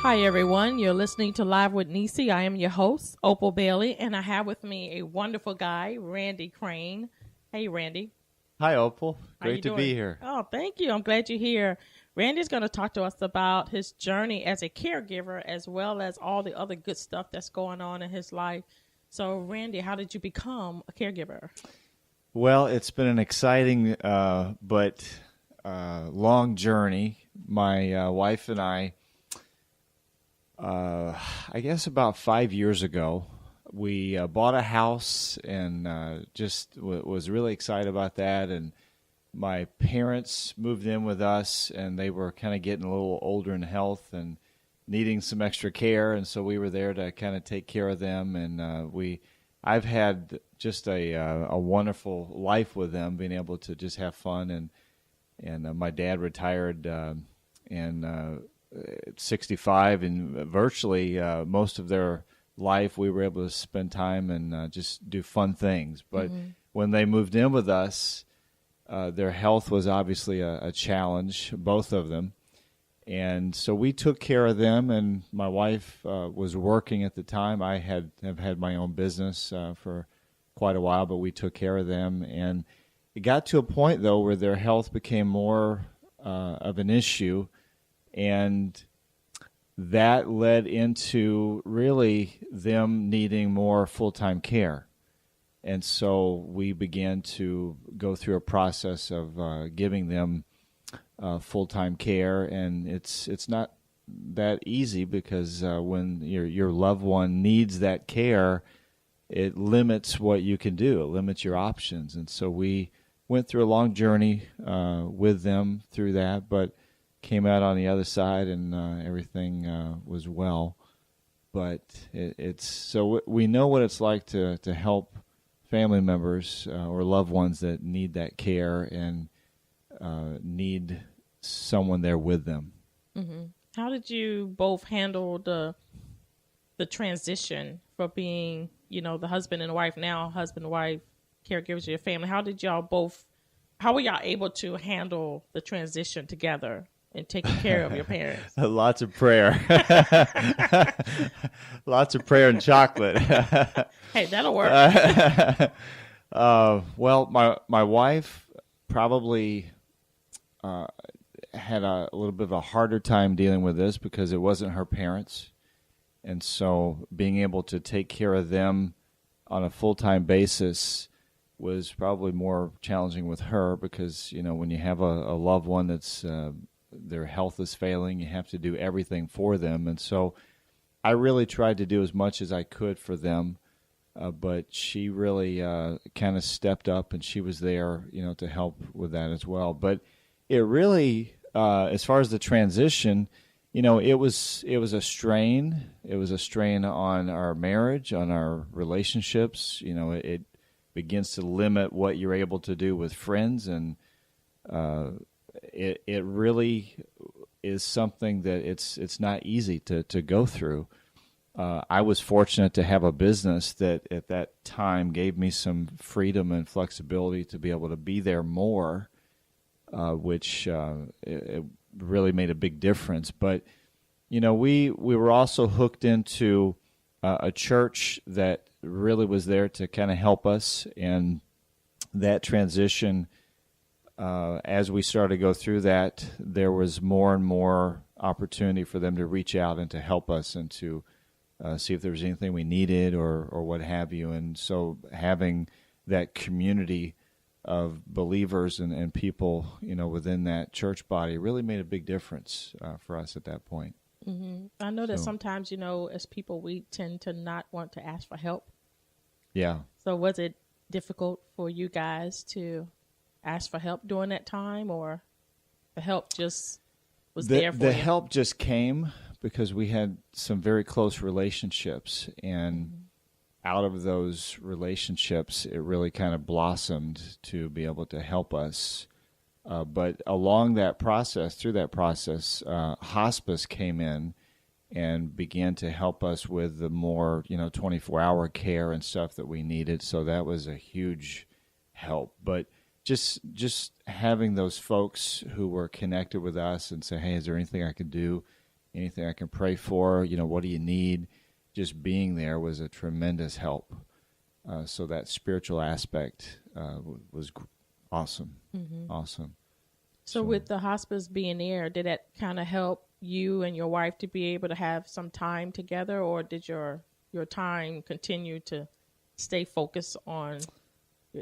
Hi, everyone. You're listening to Live with Necee. I am your host, Opal Bailey, and I have with me a wonderful guy, Randy Crain. Hey, Randy. Hi, Opal. How you Great to doing? be here. Oh, thank you. I'm glad you're here. Randy's going to talk to us about his journey as a caregiver as well as all the other good stuff that's going on in his life. So, Randy, how did you become a caregiver? Well, it's been an exciting but long journey. My wife and I guess about 5 years ago, we bought a house and just was really excited about that. And my parents moved in with us, and they were kind of getting a little older in health and needing some extra care, and so we were there to kind of take care of them. And I've had just a wonderful life with them, being able to just have fun. And my dad retired at 65, and virtually most of their life we were able to spend time and just do fun things. But when they moved in with us, their health was obviously a challenge, both of them. And so we took care of them, and my wife was working at the time. I have had my own business for quite a while, but we took care of them. And it got to a point, though, where their health became more of an issue, and that led into really them needing more full-time care. And so we began to go through a process of giving them full-time care, and it's not that easy because when your loved one needs that care, it limits what you can do. It limits your options. And so we went through a long journey with them through that, but came out on the other side, and everything was well. But it's so we know what it's like to help family members or loved ones that need that care and need someone there with them. Mm-hmm. How did you both handle the transition for being, the husband and wife, now husband and wife, caregivers of your family? How were y'all able to handle the transition together and taking care of your parents? Lots of prayer. Lots of prayer and chocolate. Hey, that'll work. Well, my wife probably had a little bit of a harder time dealing with this because it wasn't her parents. And so being able to take care of them on a full-time basis was probably more challenging with her because, when you have a loved one that's their health is failing, you have to do everything for them. And so I really tried to do as much as I could for them, but she really kind of stepped up, and she was there, to help with that as well. But it really, as far as the transition, it was a strain. It was a strain on our marriage, on our relationships. It begins to limit what you're able to do with friends, and it really is something that it's not easy to go through. I was fortunate to have a business that at that time gave me some freedom and flexibility to be able to be there more, which it really made a big difference. But, we were also hooked into a church that really was there to kind of help us, and that transition, as we started to go through that, there was more and more opportunity for them to reach out and to help us and to see if there was anything we needed or what have you. And so having that community of believers and people, within that church body really made a big difference for us at that point. Mm-hmm. I know that sometimes, as people, we tend to not want to ask for help. Yeah. So was it difficult for you guys to ask for help during that time, or the help just was there for you? The help just came because we had some very close relationships, and out of those relationships, it really kind of blossomed to be able to help us. But along that process, through that process, hospice came in and began to help us with the more, 24-hour care and stuff that we needed. So that was a huge help. But just having those folks who were connected with us and say, hey, is there anything I can do? anything I can pray for, what do you need? Just being there was a tremendous help. So that spiritual aspect was awesome. Awesome. So with the hospice being there, did that kind of help you and your wife to be able to have some time together, or did your time continue to stay focused on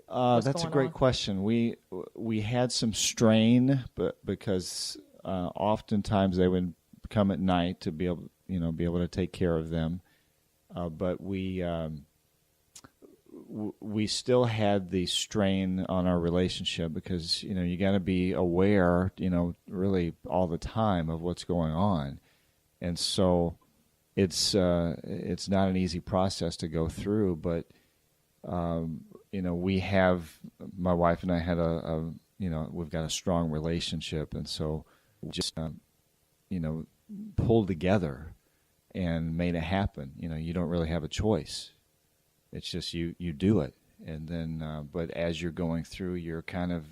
that's a great question. We had some strain, but because oftentimes they would come at night to be able to take care of them, but we still had the strain on our relationship because you got to be aware really all the time of what's going on, and so it's not an easy process to go through, but we have, my wife and I had we've got a strong relationship, and so we just pulled together and made it happen. You don't really have a choice. It's just you do it, and then but as you're going through, you're kind of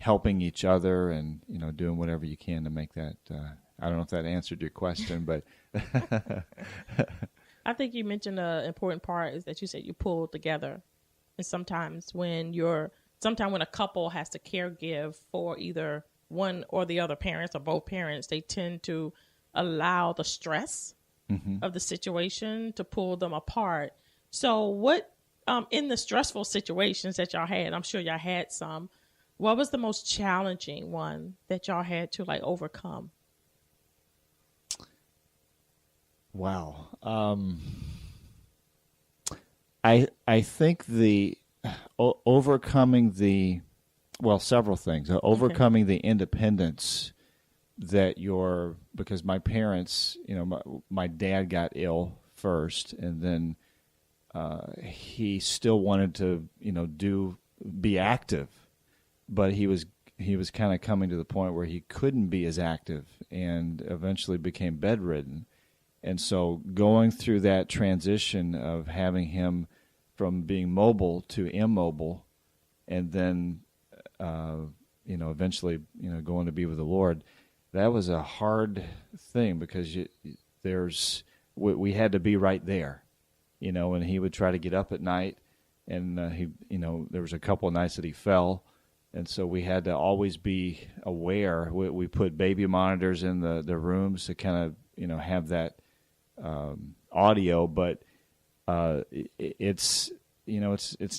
helping each other and doing whatever you can to make that. I don't know if that answered your question, but I think you mentioned an important part is that you said you pull together, and sometimes when a couple has to caregive for either one or the other parents or both parents, they tend to allow the stress of the situation to pull them apart. So what, in the stressful situations that y'all had, I'm sure y'all had some, what was the most challenging one that y'all had to overcome? Wow. I think the overcoming several things. Overcoming the independence that because my parents, my dad got ill first, and then he still wanted to, be active, but he was kind of coming to the point where he couldn't be as active, and eventually became bedridden. And so going through that transition of having him from being mobile to immobile, and then eventually going to be with the Lord, that was a hard thing because we had to be right there. And he would try to get up at night, and there was a couple of nights that he fell, and so we had to always be aware. We put baby monitors in the rooms to kind of have that audio, but it's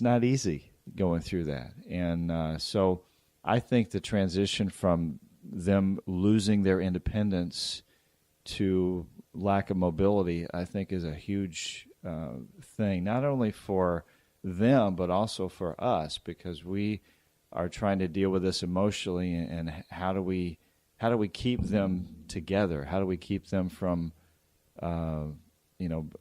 not easy going through that, and so I think the transition from them losing their independence to lack of mobility, I think, is a huge thing, not only for them but also for us, because we are trying to deal with this emotionally, and how do we keep them together? How do we keep them from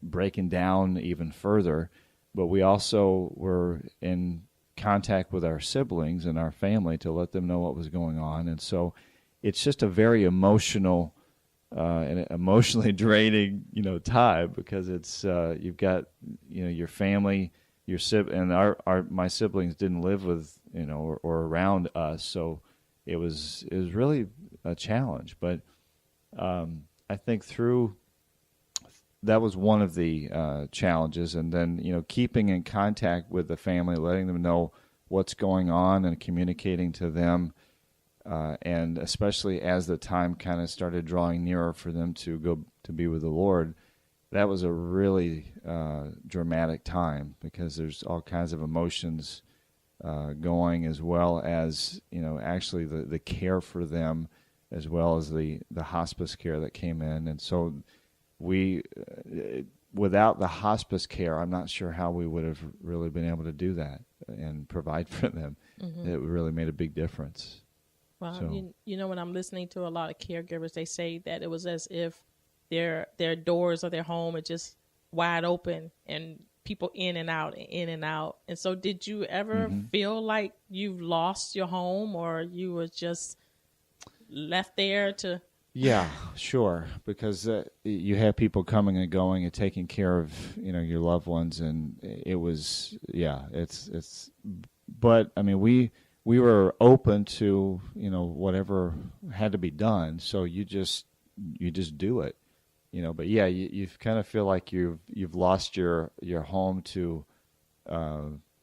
breaking down even further? But we also were in contact with our siblings and our family to let them know what was going on, and so it's just a very emotional and emotionally draining, time, because it's you've got your family, your and my siblings didn't live with or around us, so it was really a challenge. But I think that was one of the challenges, and then keeping in contact with the family, letting them know what's going on, and communicating to them. And especially as the time kind of started drawing nearer for them to go to be with the Lord, that was a really dramatic time, because there's all kinds of emotions going, as well as actually the care for them, as well as the hospice care that came in. And so we, without the hospice care, I'm not sure how we would have really been able to do that and provide for them. Mm-hmm. It really made a big difference. Well, so, when I'm listening to a lot of caregivers, they say that it was as if their doors of their home are just wide open and people in and out and in and out. And so did you ever feel like you've lost your home, or you were just left there to... Yeah, sure. Because you have people coming and going and taking care of, your loved ones. And it was, but I mean, we were open to, whatever had to be done. So you just just do it, But yeah, you kind of feel like you've lost your home to,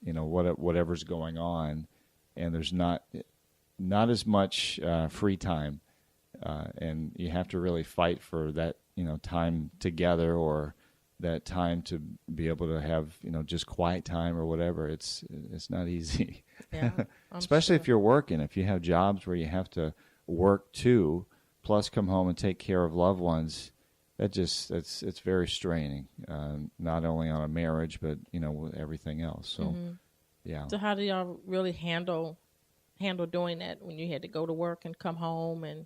whatever's going on, and there's not as much free time, and you have to really fight for that, time together, or that time to be able to have, just quiet time or whatever. It's not easy. Yeah, Especially sure. if you're working. If you have jobs where you have to work too, plus come home and take care of loved ones, it's very straining. Not only on a marriage, but with everything else. So, yeah. So how do y'all really handle doing that when you had to go to work and come home and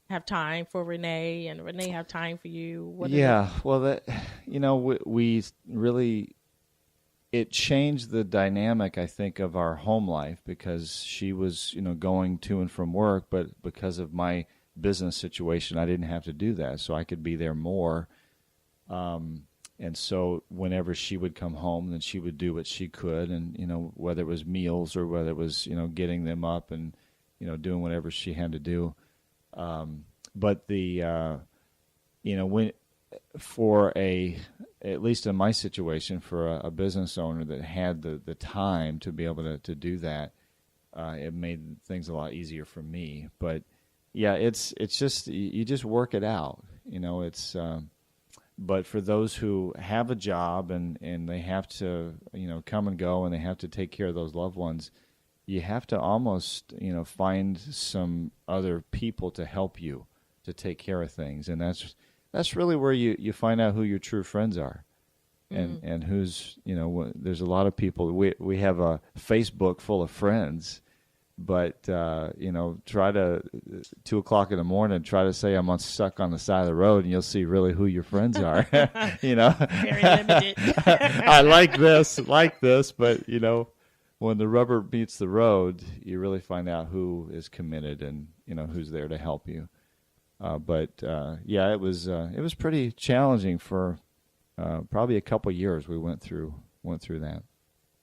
have time for Renee, and Renee have time for you? Well, that we really, it changed the dynamic, I think, of our home life, because she was going to and from work, but because of my business situation, I didn't have to do that, so I could be there more. And so whenever she would come home, then she would do what she could, and whether it was meals or whether it was getting them up and doing whatever she had to do. But the when at least in my situation, for a business owner that had the time to be able to do that, it made things a lot easier for me. But yeah, it's just, you just work it out. It's but for those who have a job and they have to come and go, and they have to take care of those loved ones, you have to almost find some other people to help you to take care of things, and that's really where you find out who your true friends are, and who's there's a lot of people. We have a Facebook full of friends, but try to 2 o'clock in the morning, try to say I'm stuck on the side of the road, and you'll see really who your friends are. Very limited. I like this, but when the rubber meets the road, you really find out who is committed and who's there to help you. But it was pretty challenging for probably a couple years. We went through that.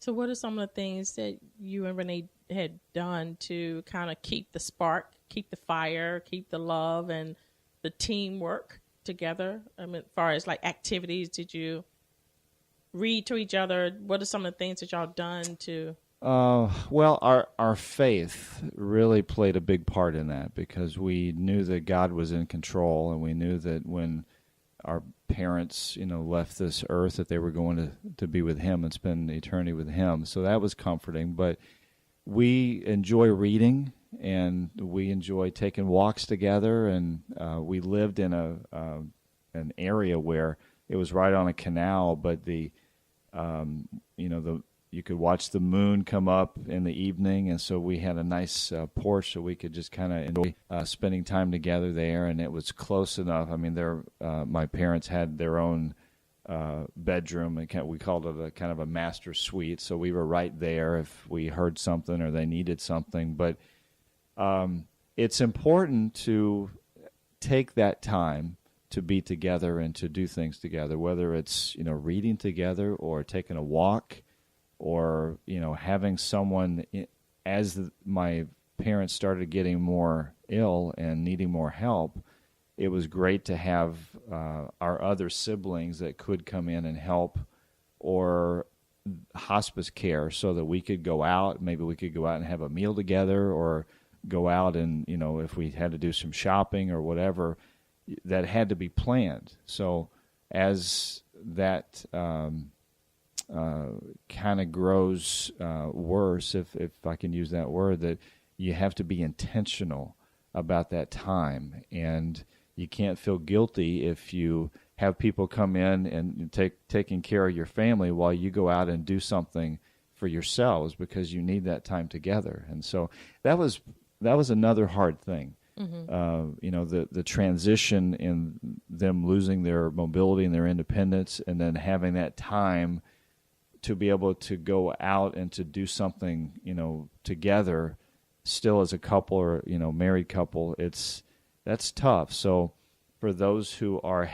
So what are some of the things that you and Renee had done to kind of keep the spark, keep the fire, keep the love and the teamwork together? I mean, as far as like activities, did you read to each other? What are some of the things that y'all done to? Well, our faith really played a big part in that, because we knew that God was in control, and we knew that when our parents, left this earth, that they were going to be with Him and spend eternity with Him. So that was comforting. But we enjoy reading, and we enjoy taking walks together, and we lived in an area where it was right on a canal, but you could watch the moon come up in the evening, and so we had a nice porch, so we could just kind of enjoy spending time together there, and it was close enough. I mean, my parents had their own bedroom, and we called it a kind of a master suite, so we were right there if we heard something or they needed something. But it's important to take that time to be together and to do things together, whether it's reading together or taking a walk, or having someone. As my parents started getting more ill and needing more help, it was great to have our other siblings that could come in and help, or hospice care, so that we could go out. Maybe we could go out and have a meal together, or go out and if we had to do some shopping or whatever, that had to be planned. So as that kind of grows worse, if I can use that word, that you have to be intentional about that time, and you can't feel guilty if you have people come in and taking care of your family while you go out and do something for yourselves, because you need that time together. And so that was another hard thing. The transition in them losing their mobility and their independence, and then having that time to be able to go out and to do something, together, still as a couple, or married couple. That's tough. So for those who are